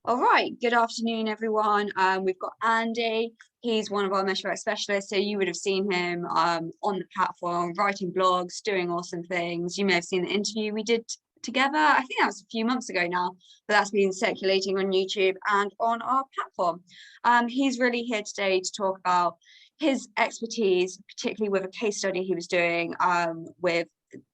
All right, good afternoon, everyone. We've got Andy. He's one of our Meshwork specialists, so you would have seen him on the platform, writing blogs, doing awesome things. You may have seen the interview we did together. I think that was a few months ago now, but that's been circulating on YouTube and on our platform. He's really here today to talk about his expertise, particularly with a case study he was doing with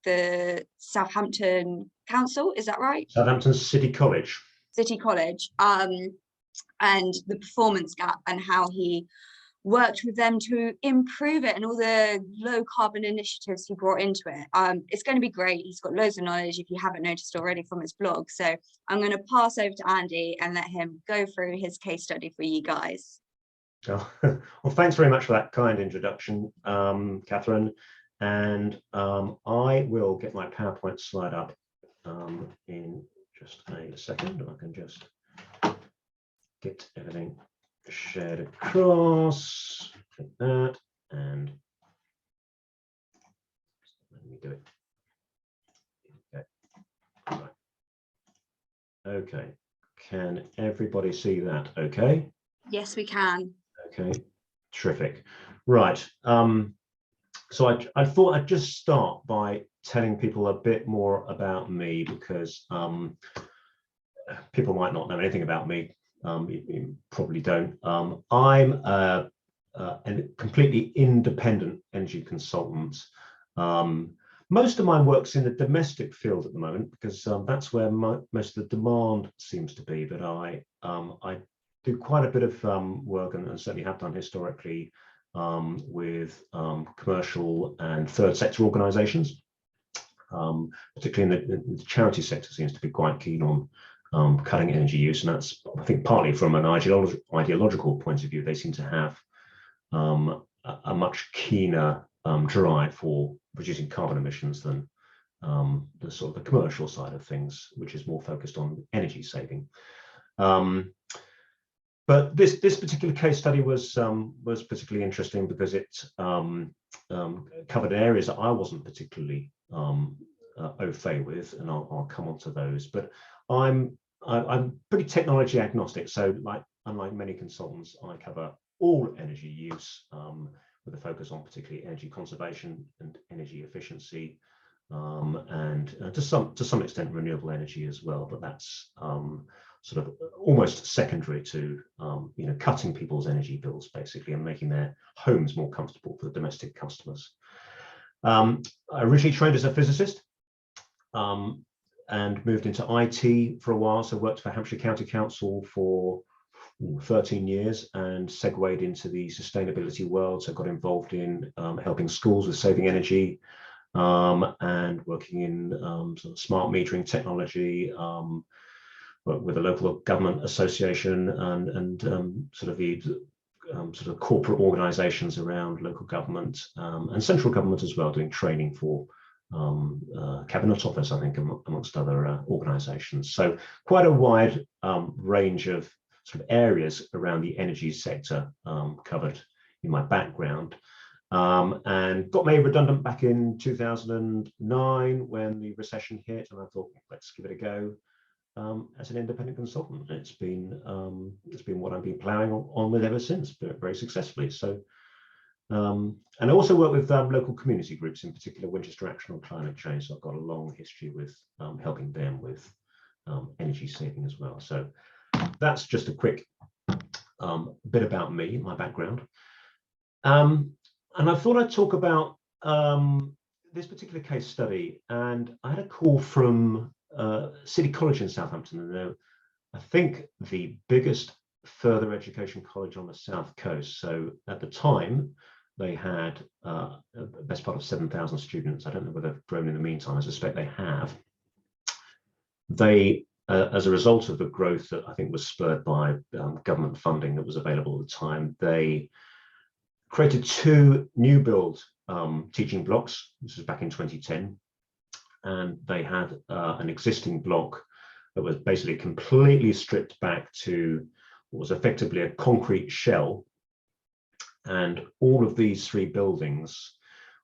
the Southampton Council. Is that right? Southampton City College. City College, and the performance gap and how he worked with them to improve it and all the low carbon initiatives he brought into it. It's going to be great. He's got loads of knowledge if you haven't noticed already from his blog. So I'm going to pass over to Andy and let him go through his case study for you guys. Oh, well, thanks very much for that kind introduction, Catherine. And I will get my PowerPoint slide up in just a second. I can just get everything shared across like that, and let me do it. Okay. Right. Okay. Can everybody see that? Okay. Yes, we can. Okay. Terrific. Right. So I thought I'd just start by telling people a bit more about me, because people might not know anything about me. You probably don't. I'm a completely independent energy consultant. Most of my work's in the domestic field at the moment, because that's where most of the demand seems to be. But I do quite a bit of work, and certainly have done historically, with commercial and third sector organisations, particularly in the charity sector seems to be quite keen on cutting energy use, and that's, I think, partly from an ideological point of view. They seem to have a much keener drive for reducing carbon emissions than the sort of the commercial side of things, which is more focused on energy saving. But this particular case study was particularly interesting because it covered areas that I wasn't particularly au fait with, and I'll come on to those. But I'm pretty technology agnostic, so unlike many consultants, I cover all energy use with a focus on particularly energy conservation and energy efficiency, and to some extent renewable energy as well. But that's sort of almost secondary to cutting people's energy bills basically, and making their homes more comfortable for the domestic customers. I originally trained as a physicist and moved into IT for a while. So worked for Hampshire County Council for 13 years and segued into the sustainability world. So got involved in helping schools with saving energy, and working in sort of smart metering technology, with a local government association, and sort of the sort of corporate organisations around local government and central government as well, doing training for Cabinet Office, I think, amongst other organisations. So quite a wide range of sort of areas around the energy sector covered in my background, and got made redundant back in 2009 when the recession hit, and I thought, let's give it a go. As an independent consultant, it's been what I've been ploughing on with ever since, but very successfully. So, and I also work with local community groups, in particular Winchester Action on Climate Change. So I've got a long history with helping them with energy saving as well. So that's just a quick bit about me, my background. And I thought I'd talk about this particular case study. And I had a call from City College in Southampton, and they're, I think, the biggest further education college on the south coast. So at the time, they had a best part of 7,000 students. I don't know whether they've grown in the meantime. I suspect they have. They, as a result of the growth that I think was spurred by government funding that was available at the time, they created 2 new build teaching blocks. This was back in 2010. And they had an existing block that was basically completely stripped back to what was effectively a concrete shell. And all of these 3 buildings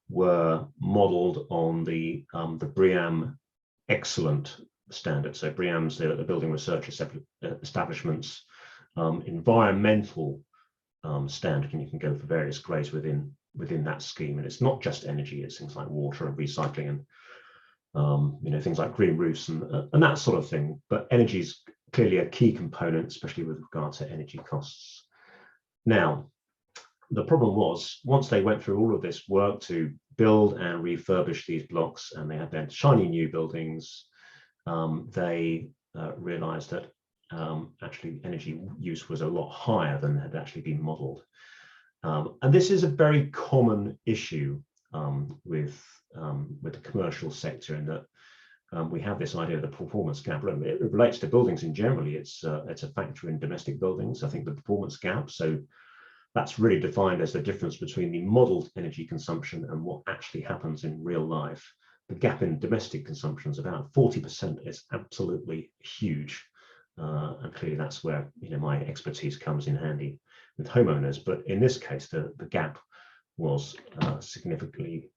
were modelled on the BREEAM Excellent standard. So BREEAM's the Building Research Establishment's environmental standard, and you can go for various grades within that scheme. And it's not just energy; it's things like water and recycling, and things like green roofs and that sort of thing. But energy is clearly a key component, especially with regard to energy costs. Now, the problem was, once they went through all of this work to build and refurbish these blocks, and they had their shiny new buildings, they realized that actually energy use was a lot higher than had actually been modeled. And this is a very common issue with the commercial sector, in that we have this idea of the performance gap. It relates to buildings in generally. It's a factor in domestic buildings, I think, the performance gap. So that's really defined as the difference between the modeled energy consumption and what actually happens in real life. The gap in domestic consumption is about 40%. It's absolutely huge. And clearly that's where my expertise comes in handy with homeowners. But in this case, the gap was significantly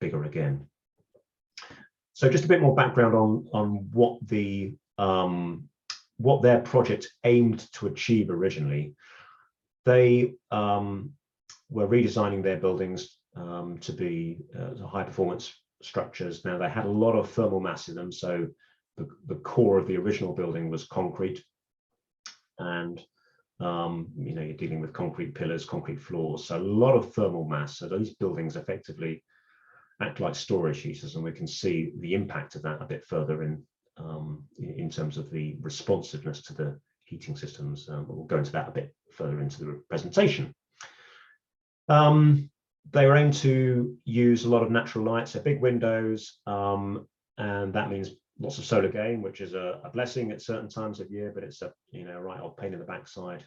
bigger again. So just a bit more background on what their project aimed to achieve originally. They were redesigning their buildings to be high performance structures. Now, they had a lot of thermal mass in them, so the core of the original building was concrete, and you're dealing with concrete pillars, concrete floors, so a lot of thermal mass. So those buildings effectively act like storage heaters, and we can see the impact of that a bit further in terms of the responsiveness to the heating systems. But we'll go into that a bit further into the presentation. They were aimed to use a lot of natural light, so big windows, and that means lots of solar gain, which is a blessing at certain times of year, but it's a right old pain in the backside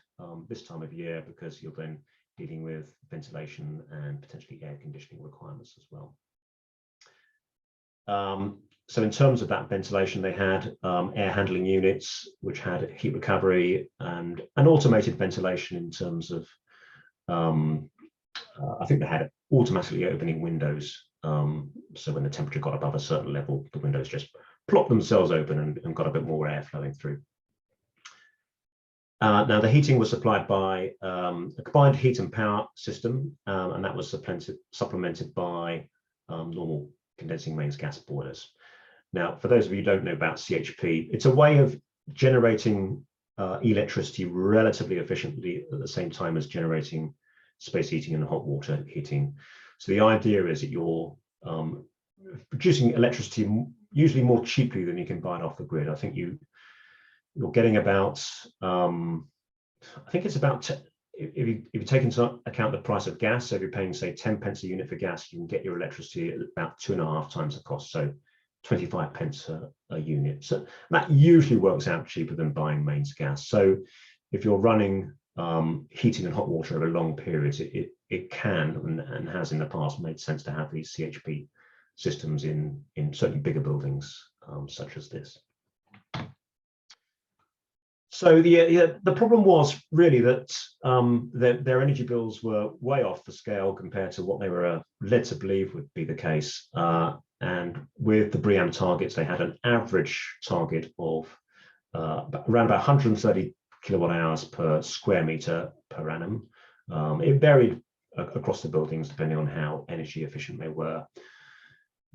this time of year, because you're then dealing with ventilation and potentially air conditioning requirements as well. So in terms of that ventilation, they had air handling units, which had heat recovery and automated ventilation in terms of, I think they had automatically opening windows. So when the temperature got above a certain level, the windows just plopped themselves open and got a bit more air flowing through. Now, the heating was supplied by a combined heat and power system, and that was supplemented by normal condensing mains gas boilers. Now, for those of you who don't know about CHP, it's a way of generating electricity relatively efficiently at the same time as generating space heating and hot water heating. So the idea is that you're producing electricity usually more cheaply than you can buy it off the grid. I think you're getting about, I think it's about, if you take into account the price of gas, so if you're paying, say, 10 pence a unit for gas, you can get your electricity at about 2.5 times the cost, so 25 pence a unit. So that usually works out cheaper than buying mains gas. So if you're running heating and hot water over long periods, it can and has in the past made sense to have these CHP systems in certainly bigger buildings such as this. So the problem was really that their energy bills were way off the scale compared to what they were led to believe would be the case. And with the BREEAM targets, they had an average target of around about 130 kilowatt hours per square meter per annum. It varied across the buildings depending on how energy efficient they were.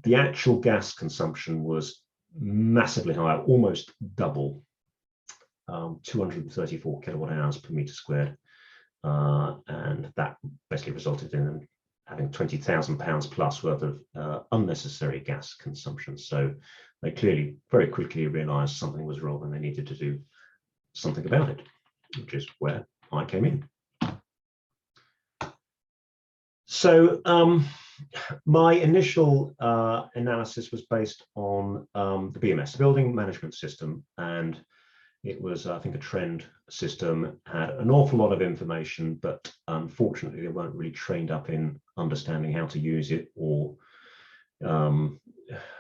The actual gas consumption was massively high, almost double. 234 kilowatt hours per meter squared, and that basically resulted in them having £20,000 plus worth of unnecessary gas consumption. So they clearly very quickly realized something was wrong and they needed to do something about it, which is where I came in. So my initial analysis was based on the BMS, the Building Management System, and it was, I think, a trend system, had an awful lot of information, but unfortunately they weren't really trained up in understanding how to use it or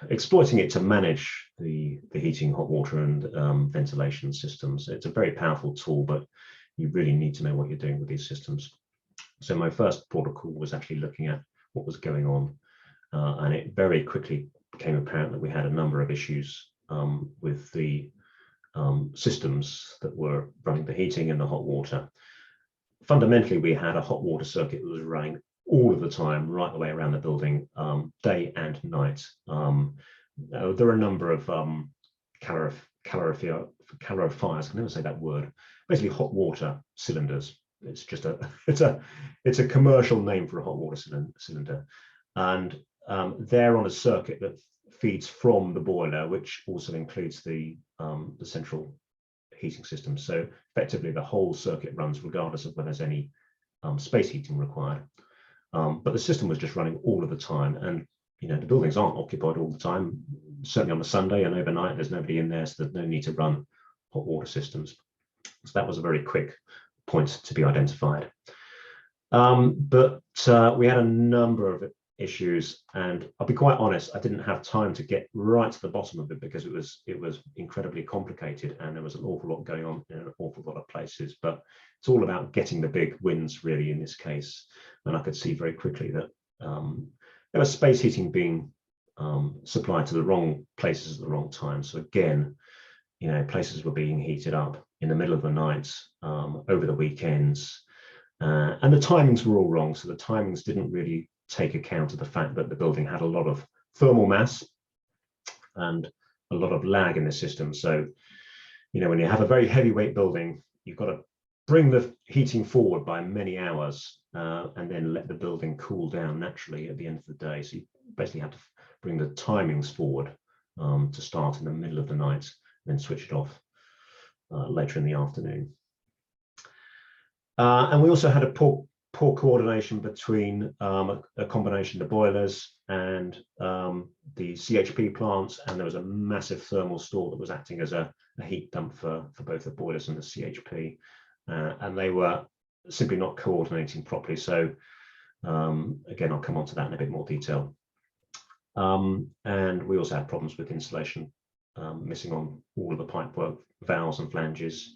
exploiting it to manage the heating, hot water and ventilation systems. It's a very powerful tool, but you really need to know what you're doing with these systems. So my first protocol was actually looking at what was going on, and it very quickly became apparent that we had a number of issues with the systems that were running the heating and the hot water. Fundamentally, we had a hot water circuit that was running all of the time, right the way around the building, day and night. There are a number of calorifiers, I can never say that word, basically hot water cylinders. It's just it's a commercial name for a hot water cylinder. And they're on a circuit that feeds from the boiler, which also includes the central heating system. So effectively the whole circuit runs regardless of whether there's any space heating required. But the system was just running all of the time, and the buildings aren't occupied all the time. Certainly on a Sunday and overnight, there's nobody in there, so there's no need to run hot water systems. So that was a very quick point to be identified. But we had a number of issues, and I'll be quite honest, I didn't have time to get right to the bottom of it because it was incredibly complicated, and there was an awful lot going on in an awful lot of places. But it's all about getting the big wins really in this case, and I could see very quickly that there was space heating being supplied to the wrong places at the wrong time. So again, places were being heated up in the middle of the night, over the weekends, and the timings were all wrong. So the timings didn't really take account of the fact that the building had a lot of thermal mass and a lot of lag in the system. So, when you have a very heavyweight building, you've got to bring the heating forward by many hours and then let the building cool down naturally at the end of the day. So you basically have to bring the timings forward to start in the middle of the night, then switch it off later in the afternoon. And we also had a poor coordination between a combination of boilers and the CHP plants, and there was a massive thermal store that was acting as a heat dump for both the boilers and the CHP, and they were simply not coordinating properly. So again, I'll come on to that in a bit more detail. And we also had problems with insulation, missing on all of the pipework, valves and flanges.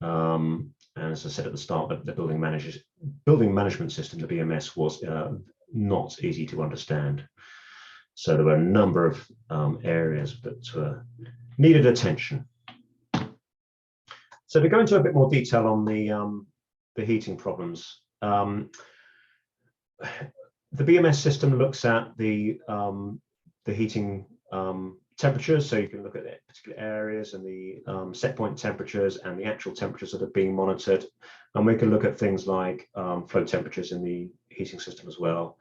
And as I said at the start, the building management system, the BMS, was not easy to understand. So there were a number of areas that needed attention. So to go into a bit more detail on the heating problems, the BMS system looks at the heating temperatures, so you can look at the particular areas and the set point temperatures and the actual temperatures that are being monitored, and we can look at things like flow temperatures in the heating system as well.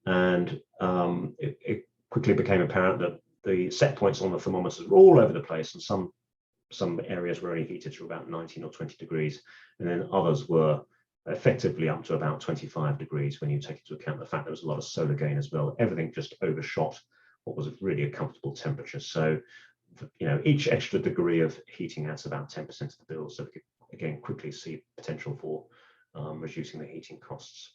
And it quickly became apparent that the set points on the thermometers were all over the place, and some areas were only heated to about 19 or 20 degrees, and then others were effectively up to about 25 degrees when you take into account the fact there was a lot of solar gain as well. Everything just overshot what was really a comfortable temperature. So, each extra degree of heating adds about 10% of the bill. So we could, again, quickly see potential for reducing the heating costs.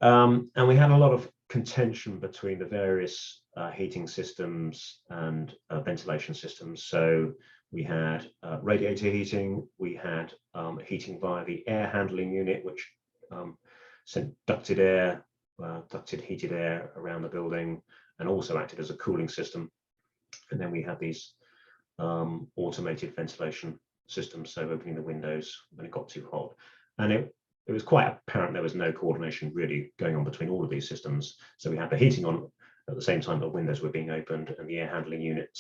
And we had a lot of contention between the various heating systems and ventilation systems. So we had radiator heating, we had heating via the air handling unit, which sent ducted heated air around the building and also acted as a cooling system. And then we had these automated ventilation systems, so opening the windows when it got too hot. And it was quite apparent there was no coordination really going on between all of these systems. So we had the heating on at the same time the windows were being opened, and the air handling unit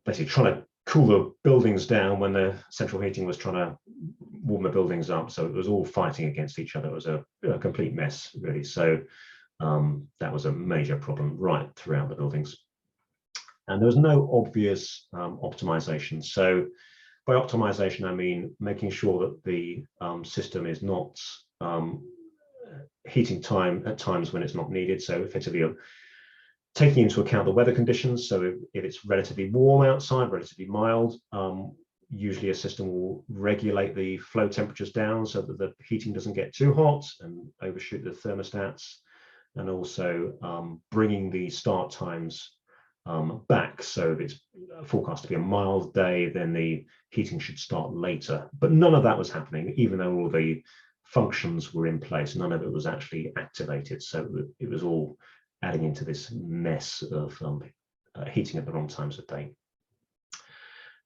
basically trying to cool the buildings down when the central heating was trying to warm the buildings up. So it was all fighting against each other. It was a complete mess, really. So that was a major problem right throughout the buildings. And there was no obvious optimization. So by optimization, I mean making sure that the system is not heating time at times when it's not needed. So effectively taking into account the weather conditions. So if it's relatively warm outside, relatively mild, usually a system will regulate the flow temperatures down so that the heating doesn't get too hot and overshoot the thermostats, and also bringing the start times back. So if it's forecast to be a mild day, then the heating should start later. But none of that was happening, even though all the functions were in place. None of it was actually activated. So it was all adding into this mess of heating at the wrong times of day.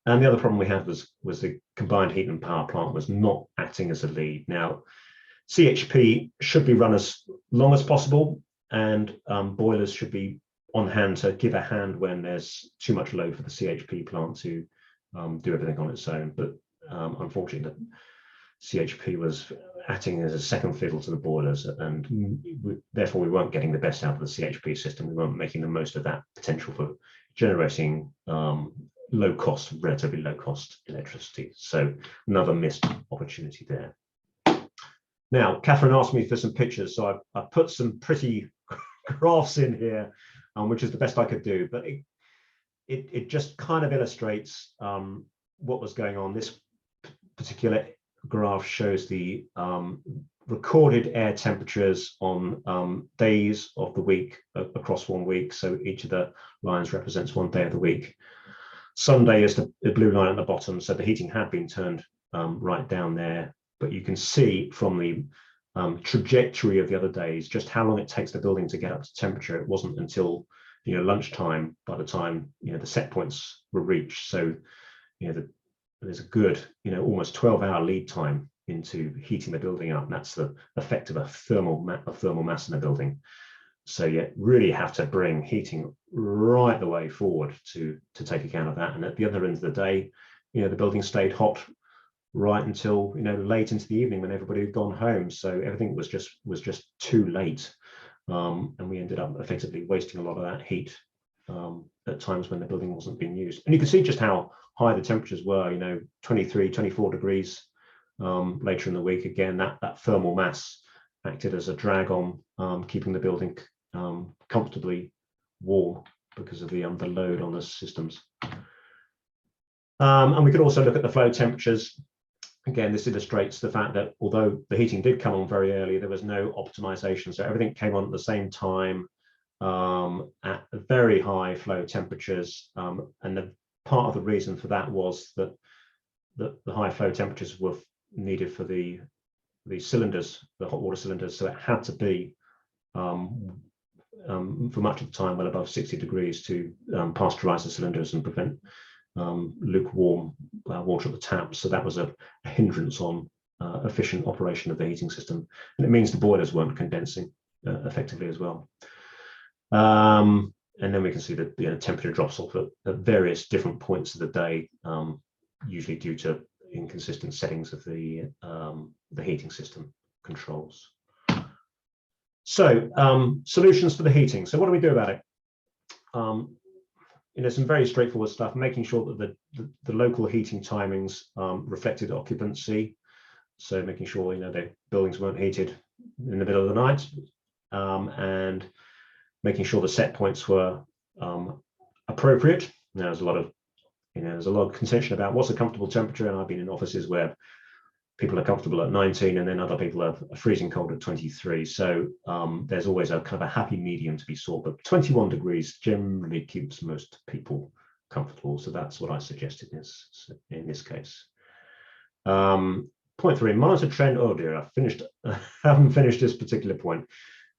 And the other problem we had was the combined heat and power plant was not acting as a lead. Now, CHP should be run as long as possible, and boilers should be on hand to give a hand when there's too much load for the CHP plant to do everything on its own. But unfortunately, the CHP was acting as a second fiddle to the boilers, and therefore we weren't getting the best out of the CHP system. We weren't making the most of that potential for generating relatively low cost electricity. So another missed opportunity there. Now, Catherine asked me for some pictures, so I put some pretty graphs in here, which is the best I could do, but it just kind of illustrates what was going on. This particular graph shows the recorded air temperatures on days of the week across 1 week. So each of the lines represents 1 day of the week. Sunday is the blue line at the bottom, so the heating had been turned right down there, but you can see from the trajectory of the other days just how long it takes the building to get up to temperature. It wasn't until lunchtime by the time the set points were reached. So there's a good almost 12-hour lead time into heating the building up, and that's the effect of a thermal mass in the building. So you really have to bring heating right the way forward to take account of that. And at the other end of the day, the building stayed hot right until late into the evening when everybody had gone home. So everything was just too late, and we ended up effectively wasting a lot of that heat at times when the building wasn't being used. And you can see just how high the temperatures were. 23, 24 degrees later in the week. Again, that thermal mass acted as a drag on keeping the building comfortably warm because of the load on the systems. And we could also look at the flow temperatures. Again, this illustrates the fact that although the heating did come on very early, there was no optimization. So everything came on at the same time at very high flow temperatures. And part of the reason for that was that the high flow temperatures were needed for the cylinders, the hot water cylinders. So it had to be for much of the time well above 60 degrees to pasteurize the cylinders and prevent lukewarm water at the tap. So that was a hindrance on efficient operation of the heating system, and it means the boilers weren't condensing effectively as well. And then we can see that the temperature drops off at various different points of the day, usually due to inconsistent settings of the heating system controls. So solutions for the heating. So what do we do about it? Some very straightforward stuff, making sure that the local heating timings reflected occupancy. So making sure the buildings weren't heated in the middle of the night, and making sure the set points were appropriate. Now, there's a lot of contention about what's a comfortable temperature, and I've been in offices where people are comfortable at 19 and then other people are freezing cold at 23. So there's always a kind of a happy medium to be sought, but 21 degrees generally keeps most people comfortable. So that's what I suggested in this case. Point 3, monitor trend. Oh dear, I haven't finished this particular point.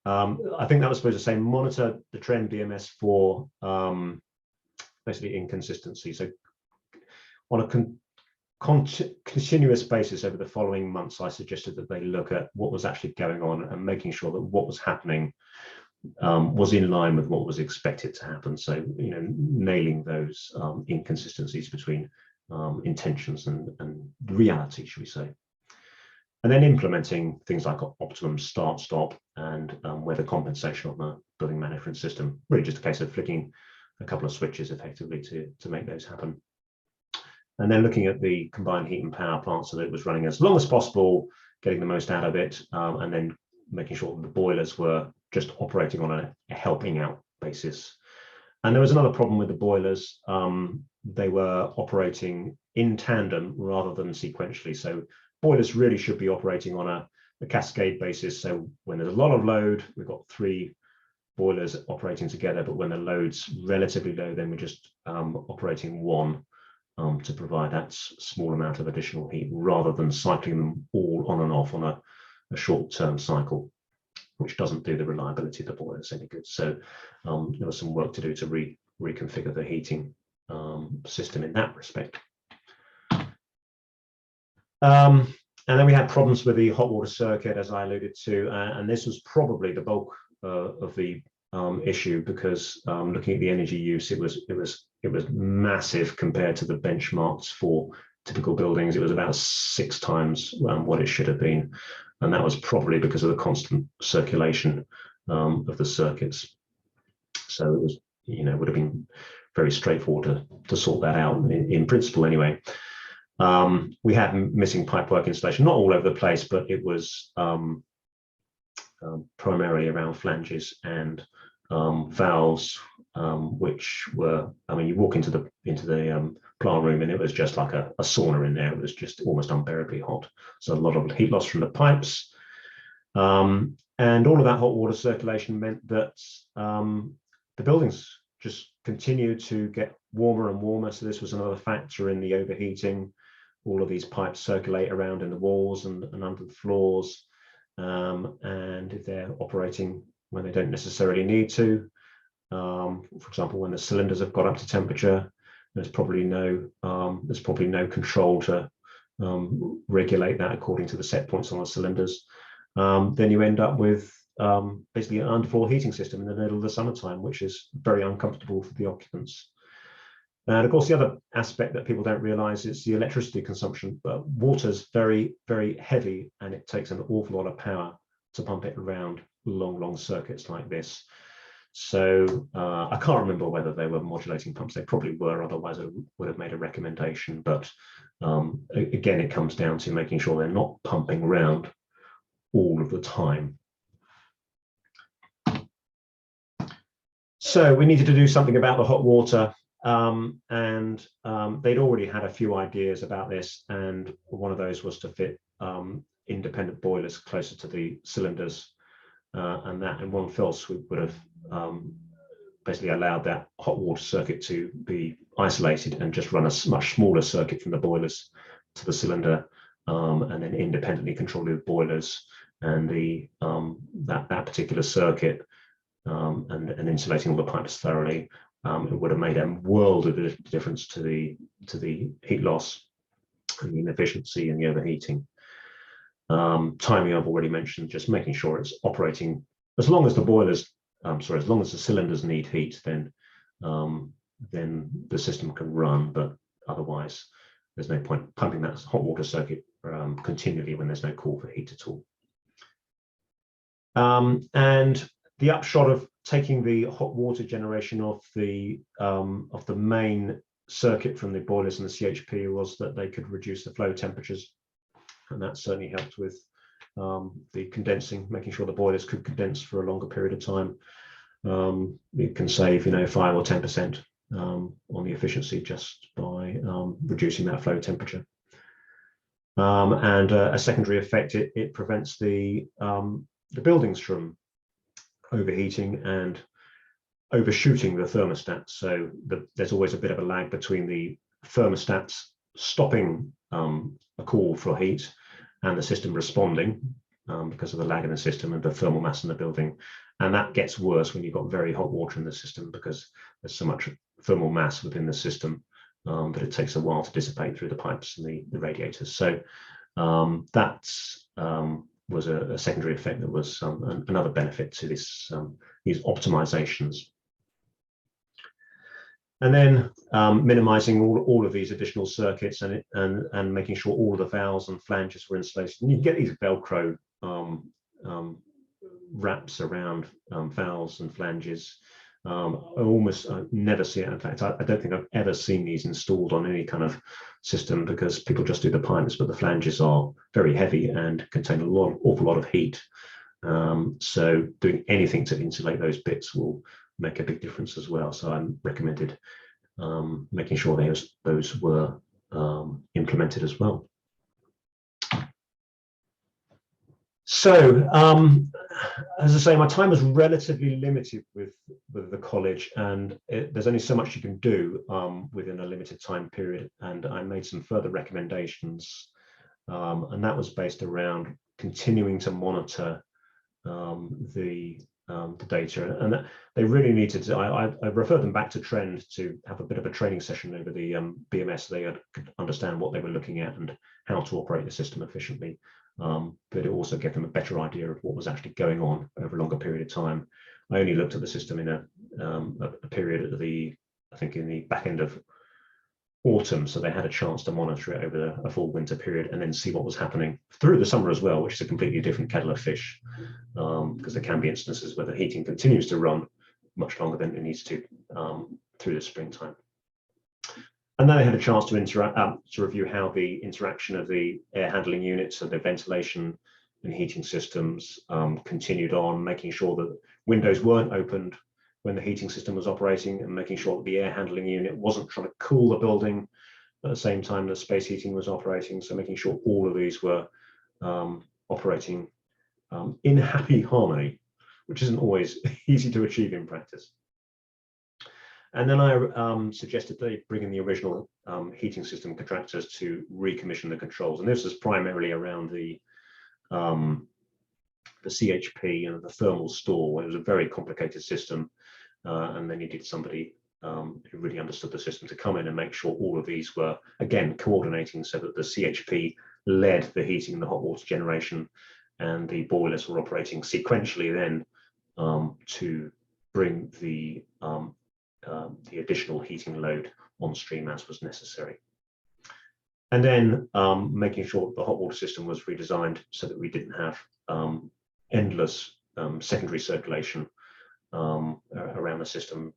I think that was supposed to say monitor the trend BMS for basically inconsistency. So on a continuous basis over the following months, I suggested that they look at what was actually going on and making sure that what was happening was in line with what was expected to happen. So, nailing those inconsistencies between intentions and reality, should we say. And then implementing things like optimum start, stop, and weather compensation on the building management system. Really just a case of flicking a couple of switches effectively to make those happen. And then looking at the combined heat and power plant so that it was running as long as possible, getting the most out of it, and then making sure that the boilers were just operating on a helping out basis. And there was another problem with the boilers. They were operating in tandem rather than sequentially. So boilers really should be operating on a cascade basis. So when there's a lot of load, we've got 3 boilers operating together, but when the load's relatively low, then we're just operating 1. To provide that small amount of additional heat rather than cycling them all on and off on a short-term cycle, which doesn't do the reliability of the boilers any good. So there was some work to do to reconfigure the heating system in that respect. And then we had problems with the hot water circuit, as I alluded to, and this was probably the bulk of the issue, because looking at the energy use, it was massive compared to the benchmarks for typical buildings. It was about 6 times what it should have been, and that was probably because of the constant circulation of the circuits. So it was, would have been very straightforward to sort that out in principle anyway. We had missing pipework installation, not all over the place, but it was primarily around flanges and valves, which were, you walk into the plant room and it was just like a sauna in there. It was just almost unbearably hot. So a lot of heat loss from the pipes. And all of that hot water circulation meant that the buildings just continued to get warmer and warmer. So this was another factor in the overheating. All of these pipes circulate around in the walls and under the floors. And if they're operating when they don't necessarily need to, for example, when the cylinders have got up to temperature, there's probably no control to regulate that according to the set points on the cylinders. Then you end up with basically an underfloor heating system in the middle of the summertime, which is very uncomfortable for the occupants. And of course, the other aspect that people don't realize is the electricity consumption. But water's very, very heavy, and it takes an awful lot of power to pump it around long circuits like this. So I can't remember whether they were modulating pumps. They probably were, otherwise I would have made a recommendation. But again, it comes down to making sure they're not pumping around all of the time. So we needed to do something about the hot water. And they'd already had a few ideas about this, and one of those was to fit independent boilers closer to the cylinders, and that in one fell swoop would have basically allowed that hot water circuit to be isolated and just run a much smaller circuit from the boilers to the cylinder, and then independently control the boilers and the that particular circuit, and insulating all the pipes thoroughly. It would have made a world of difference to the heat loss and the inefficiency and the overheating. Timing I've already mentioned, just making sure it's operating as long as the boilers, as long as the cylinders need heat, then the system can run. But otherwise, there's no point pumping that hot water circuit continually when there's no call for heat at all. And the upshot of taking the hot water generation off the main circuit from the boilers and the CHP was that they could reduce the flow temperatures, and that certainly helped with the condensing, making sure the boilers could condense for a longer period of time. You can save 5 or 10% on the efficiency just by reducing that flow temperature. And a secondary effect, it prevents the buildings from overheating and overshooting the thermostat. So there's always a bit of a lag between the thermostats stopping a call for heat and the system responding because of the lag in the system and the thermal mass in the building. And that gets worse when you've got very hot water in the system, because there's so much thermal mass within the system that it takes a while to dissipate through the pipes and the radiators. So that was a secondary effect that was another benefit to these optimizations. And then minimizing all of these additional circuits and making sure all of the valves and flanges were insulated. And you can get these Velcro wraps around valves and flanges. I never see it. In fact, I don't think I've ever seen these installed on any kind of system, because people just do the pipes, but the flanges are very heavy and contain awful lot of heat. So doing anything to insulate those bits will make a big difference as well. So I recommended making sure those were implemented as well. So, as I say, my time was relatively limited with the college, and there's only so much you can do within a limited time period. And I made some further recommendations, and that was based around continuing to monitor the the data, and that they really needed to. I referred them back to Trend to have a bit of a training session over the BMS, so they could understand what they were looking at and how to operate the system efficiently. But it also gave them a better idea of what was actually going on over a longer period of time. I only looked at the system in a period of I think in the back end of autumn, so they had a chance to monitor it over a full winter period and then see what was happening through the summer as well, which is a completely different kettle of fish, because there can be instances where the heating continues to run much longer than it needs to through the springtime. And then they had a chance to review how the interaction of the air handling units and the ventilation and heating systems continued on, making sure that windows weren't opened when the heating system was operating, and making sure that the air handling unit wasn't trying to cool the building at the same time that space heating was operating. So making sure all of these were operating in happy harmony, which isn't always easy to achieve in practice. And then I suggested they bring in the original heating system contractors to recommission the controls. And this was primarily around the CHP and the thermal store. It was a very complicated system, and they needed somebody who really understood the system to come in and make sure all of these were, again, coordinating so that the CHP led the heating and the hot water generation, and the boilers were operating sequentially then to bring the additional heating load on stream as was necessary. And then making sure the hot water system was redesigned so that we didn't have endless secondary circulation around the system,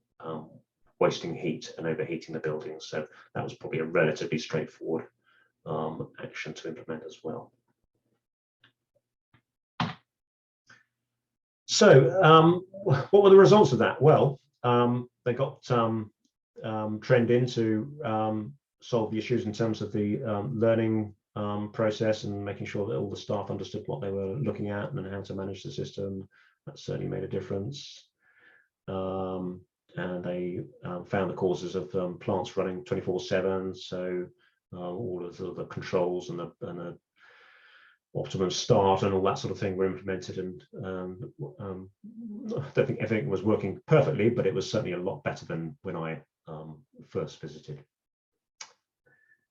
wasting heat and overheating the buildings. So that was probably a relatively straightforward action to implement as well. So what were the results of that? Well, they got Trend in to solve the issues in terms of the learning process and making sure that all the staff understood what they were looking at and how to manage the system. That certainly made a difference. And they found the causes of plants running 24/7. So all of the controls and the optimum start and all that sort of thing were implemented. And I don't think everything was working perfectly, but it was certainly a lot better than when I first visited.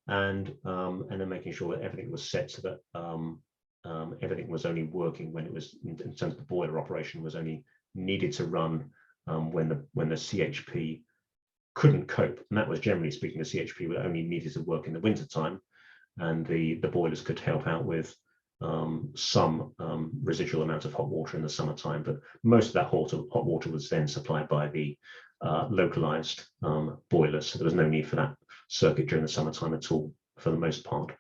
And then making sure that everything was set so that everything was only working when it was, in terms of the boiler operation, was only needed to run when the CHP couldn't cope. And that was, generally speaking, the CHP would only needed to work in the winter time, and the boilers could help out with some residual amount of hot water in the summertime. But most of that hot water was then supplied by the localized boilers, so there was no need for that circuit during the summertime at all, for the most part.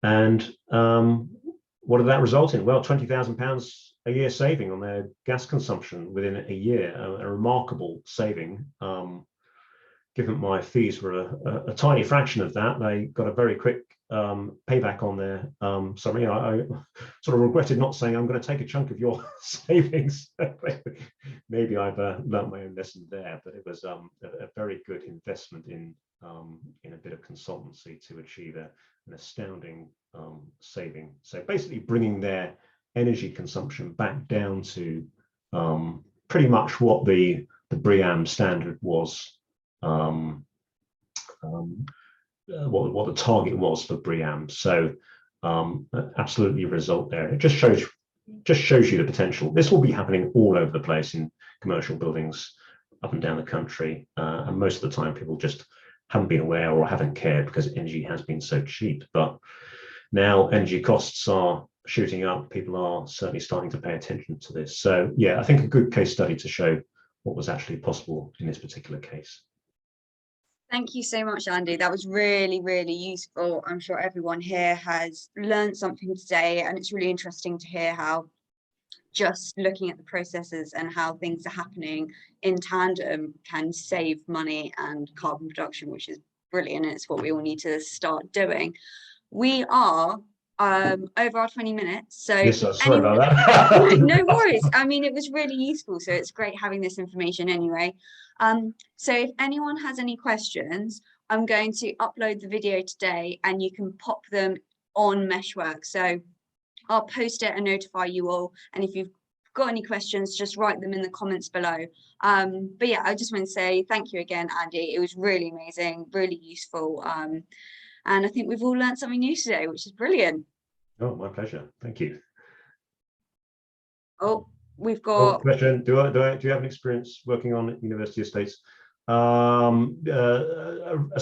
And what did that result in? Well, £20,000 a year saving on their gas consumption within a year, a remarkable saving. Given my fees were a tiny fraction of that, they got a very quick payback on their summary. I sort of regretted not saying, I'm going to take a chunk of your savings. Maybe I've learned my own lesson there, but it was a very good investment in a bit of consultancy to achieve an astounding saving. So basically bringing their energy consumption back down to pretty much what the BREEAM standard was, what the target was for BREEAM. So absolutely result there. It just shows you the potential. This will be happening all over the place in commercial buildings up and down the country, and most of the time people just haven't been aware or haven't cared because energy has been so cheap. But now energy costs are shooting up. People are certainly starting to pay attention to this. So yeah, I think a good case study to show what was actually possible in this particular case. Thank you so much, Andy. That was really, really useful. I'm sure everyone here has learned something today, and it's really interesting to hear how just looking at the processes and how things are happening in tandem can save money and carbon production, which is brilliant. It's what we all need to start doing. We are over our 20 minutes, so yes, sorry about that. No worries. I mean, it was really useful, so it's great having this information anyway. So if anyone has any questions, I'm going to upload the video today and you can pop them on Meshwork. So I'll post it and notify you all. And if you've got any questions, just write them in the comments below. But yeah, I just want to say thank you again, Andy. It was really amazing, really useful. And I think we've all learned something new today, which is brilliant. Oh, my pleasure. Thank you. Oh, we've got question. Do you have an experience working on university estates?